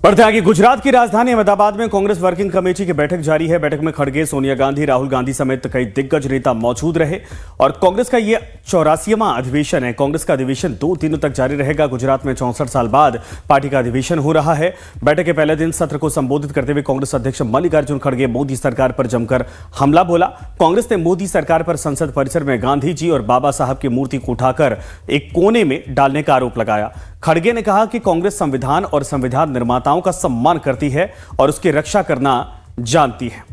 बढ़ते आगे, गुजरात की राजधानी अहमदाबाद में कांग्रेस वर्किंग कमेटी की बैठक जारी है। बैठक में खड़गे, सोनिया गांधी, राहुल गांधी समेत कई दिग्गज नेता मौजूद रहे और कांग्रेस का ये 84वां अधिवेशन है। कांग्रेस का अधिवेशन 2 दिनों तक जारी रहेगा। गुजरात में 64 साल बाद पार्टी का अधिवेशन हो रहा है। बैठक के पहले दिन सत्र को संबोधित करते हुए कांग्रेस अध्यक्ष मल्लिकार्जुन खड़गे मोदी सरकार पर जमकर हमला बोला। कांग्रेस ने मोदी सरकार पर संसद परिसर में गांधी जी और बाबा साहब की मूर्ति को उठाकर एक कोने में डालने का आरोप लगाया। खड़गे ने कहा कि कांग्रेस संविधान और संविधान निर्माताओं का सम्मान करती है और उसकी रक्षा करना जानती है।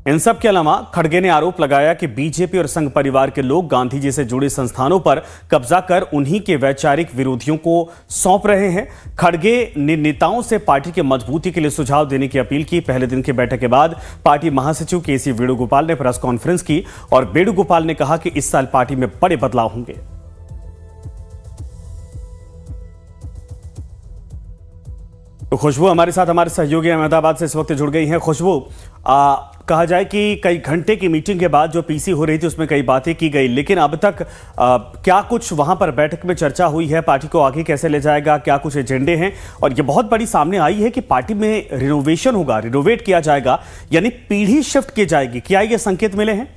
इन सब के अलावा खड़गे ने आरोप लगाया कि बीजेपी और संघ परिवार के लोग गांधी जी से जुड़े संस्थानों पर कब्जा कर उन्हीं के वैचारिक विरोधियों को सौंप रहे हैं। खड़गे ने नेताओं से पार्टी की मजबूती के लिए सुझाव देने की अपील की। पहले दिन की बैठक के बाद पार्टी महासचिव केसी वेणुगोपाल ने प्रेस कॉन्फ्रेंस की और वेणुगोपाल ने कहा कि इस साल पार्टी में बड़े बदलाव होंगे। तो खुशबू हमारे साथ, हमारे सहयोगी अहमदाबाद से इस वक्त जुड़ गई हैं। खुशबू, कहा जाए कि कई घंटे की मीटिंग के बाद जो पीसी हो रही थी उसमें कई बातें की गई, लेकिन अब तक क्या कुछ वहां पर बैठक में चर्चा हुई है? पार्टी को आगे कैसे ले जाएगा? क्या कुछ एजेंडे हैं? और ये बहुत बड़ी सामने आई है कि पार्टी में रिनोवेशन होगा, रिनोवेट किया जाएगा, यानी पीढ़ी शिफ्ट की जाएगी। क्या ये संकेत मिले हैं?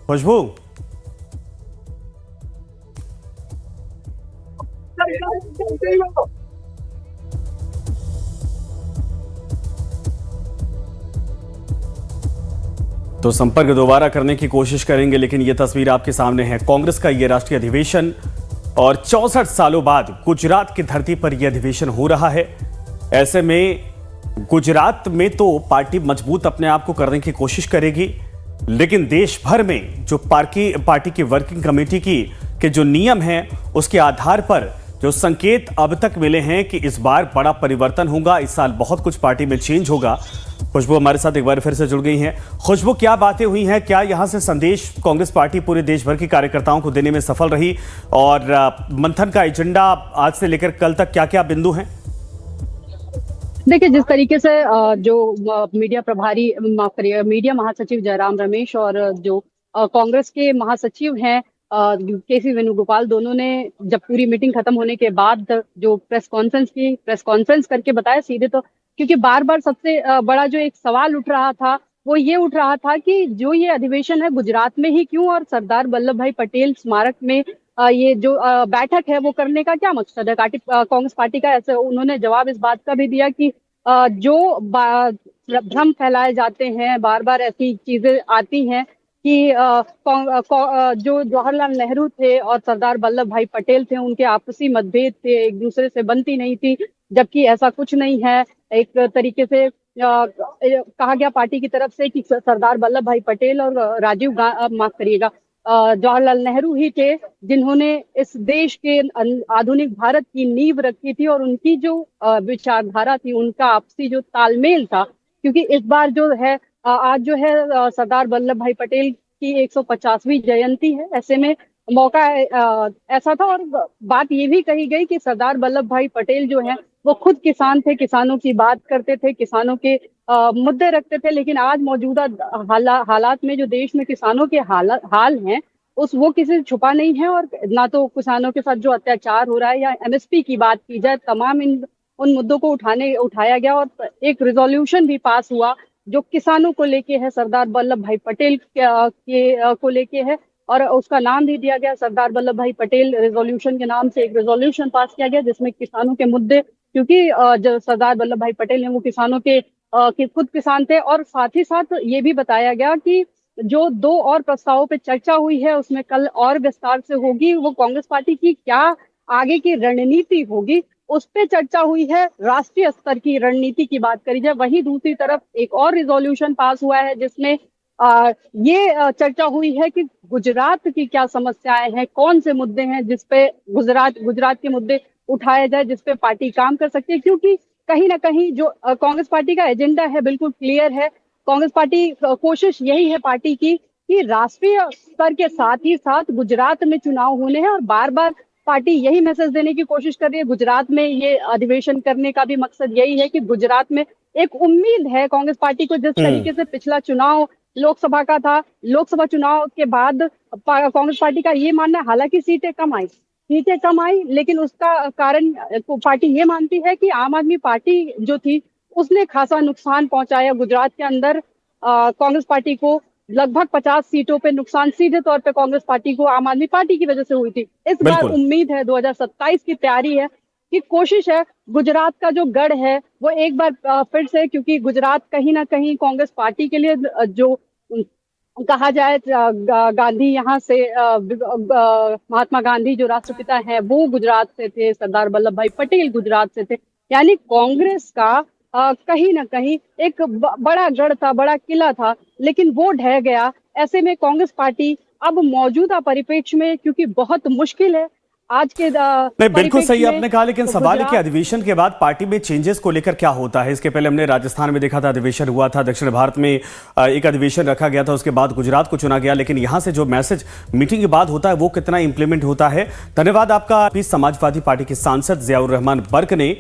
खुशबू, तो संपर्क दोबारा करने की कोशिश करेंगे, लेकिन यह तस्वीर आपके सामने है। कांग्रेस का यह राष्ट्रीय अधिवेशन और 64 सालों बाद गुजरात की धरती पर यह अधिवेशन हो रहा है। ऐसे में गुजरात में तो पार्टी मजबूत अपने आप को करने की कोशिश करेगी, लेकिन देश भर में जो पार्टी की वर्किंग कमेटी के जो नियम हैं उसके आधार पर जो संकेत अब तक मिले हैं कि इस बार बड़ा परिवर्तन होगा, इस साल बहुत कुछ पार्टी में चेंज होगा। खुशबू हमारे साथ एक बार फिर से जुड़ गई हैं। खुशबू, क्या बातें हुई हैं? क्या यहां से संदेश कांग्रेस पार्टी पूरे देश भर के कार्यकर्ताओं को देने में सफल रही? और मंथन का एजेंडा आज से लेकर कल तक क्या क्या बिंदु हैं? देखिए, जिस तरीके से जो मीडिया प्रभारी, माफ करिए, मीडिया महासचिव जयराम रमेश और जो कांग्रेस के महासचिव हैं केसी वेणुगोपाल, दोनों ने जब पूरी मीटिंग खत्म होने के बाद जो प्रेस कॉन्फ्रेंस करके बताया सीधे, तो क्योंकि बार बार सबसे बड़ा जो एक सवाल उठ रहा था वो ये उठ रहा था कि जो ये अधिवेशन है गुजरात में ही क्यों, और सरदार वल्लभ भाई पटेल स्मारक में ये जो बैठक है वो करने का क्या मकसद है कांग्रेस पार्टी का। ऐसे उन्होंने जवाब इस बात का भी दिया कि जो भ्रम फैलाए जाते हैं, बार बार ऐसी चीजें आती हैं कि जो जवाहरलाल नेहरू थे और सरदार वल्लभ भाई पटेल थे, उनके आपसी मतभेद थे, एक दूसरे से बनती नहीं थी, जबकि ऐसा कुछ नहीं है। एक तरीके से कहा गया पार्टी की तरफ से कि सरदार वल्लभ भाई पटेल और माफ करिएगा, जवाहरलाल नेहरू ही थे जिन्होंने इस देश के आधुनिक भारत की नींव रखी थी, और उनकी जो विचारधारा थी, उनका आपसी जो तालमेल था, क्योंकि इस बार जो है आज जो है सरदार वल्लभ भाई पटेल की 150वीं जयंती है। ऐसे में मौका ऐसा था, और बात ये भी कही गई कि सरदार वल्लभ भाई पटेल जो है वो खुद किसान थे, किसानों की बात करते थे, किसानों के मुद्दे रखते थे। लेकिन आज मौजूदा हालात में जो देश में किसानों के हाल हैं वो किसी से छुपा नहीं है, और ना तो किसानों के साथ जो अत्याचार हो रहा है या एमएसपी की बात की जाए, तमाम उन मुद्दों को उठाया गया और एक रिजोल्यूशन भी पास हुआ जो किसानों को लेके है, सरदार वल्लभ भाई पटेल को लेके है, और उसका नाम भी दिया गया सरदार वल्लभ भाई पटेल रेजोल्यूशन के नाम से। एक रेजोल्यूशन पास किया गया जिसमें किसानों के मुद्दे, क्योंकि जो सरदार वल्लभ भाई पटेल हैं वो किसानों के खुद किसान थे, और साथ ही साथ ये भी बताया गया कि जो 2 और प्रस्तावों पे चर्चा हुई है उसमें कल और विस्तार से होगी। वो कांग्रेस पार्टी की क्या आगे की रणनीति होगी उस पे चर्चा हुई है। राष्ट्रीय स्तर की रणनीति की बात करी जाए, वहीं दूसरी तरफ एक और रिजोल्यूशन पास हुआ है जिसमें ये चर्चा हुई है कि गुजरात की क्या समस्याएं हैं, कौन से मुद्दे हैं जिसपे गुजरात के मुद्दे उठाए जाए, जिसपे पार्टी काम कर सकती है। क्योंकि कहीं ना कहीं जो कांग्रेस पार्टी का एजेंडा है बिल्कुल क्लियर है। कांग्रेस पार्टी कोशिश यही है पार्टी की कि राष्ट्रीय स्तर के साथ ही साथ गुजरात में चुनाव होने हैं, और बार बार पार्टी यही मैसेज देने की कोशिश कर रही है। गुजरात में ये अधिवेशन करने का भी मकसद यही है कि गुजरात में एक उम्मीद है कांग्रेस पार्टी को, जिस तरीके से पिछला चुनाव लोकसभा का था। लोकसभा चुनाव के बाद कांग्रेस पार्टी का ये मानना है, हालांकि सीटें कम आई, लेकिन उसका कारण पार्टी ये मानती है कि आम आदमी पार्टी जो थी उसने खासा नुकसान पहुंचाया गुजरात के अंदर। कांग्रेस पार्टी को लगभग 50 सीटों पे नुकसान सीधे तौर पे कांग्रेस पार्टी को आम आदमी पार्टी की वजह से हुई थी। इस बार बिल्कुल। उम्मीद है 2027 की तैयारी है कि कोशिश है गुजरात का जो गढ़ है वो एक बार फिर से, क्योंकि गुजरात कहीं ना कहीं कांग्रेस पार्टी के लिए जो कहा जाए गांधी यहाँ से महात्मा गांधी जो राष्ट्रपिता हैं वो गुजरात से थे, सरदार वल्लभ भाई पटेल गुजरात से थे। यानी कांग्रेस का कहीं ना कहीं एक बड़ा गढ़ था, बड़ा किला था, लेकिन वो ढह गया। ऐसे में कांग्रेस पार्टी अब मौजूदा परिप्रेक्ष्य में, क्योंकि बहुत मुश्किल है आज के नहीं, बिल्कुल सही परिप्रेक्ष्य में, आपने कहा, लेकिन तो सवाल है कि गुजरात अधिवेशन के बाद पार्टी में चेंजेस को लेकर क्या होता है। इसके पहले हमने राजस्थान में देखा था, अधिवेशन हुआ था, दक्षिण भारत में एक अधिवेशन रखा गया था, उसके बाद गुजरात को चुना गया, लेकिन यहां से जो मैसेज मीटिंग के बाद होता है वो कितना इंप्लीमेंट होता है। धन्यवाद आपका। समाजवादी पार्टी के सांसद जियाउर रहमान बर्क ने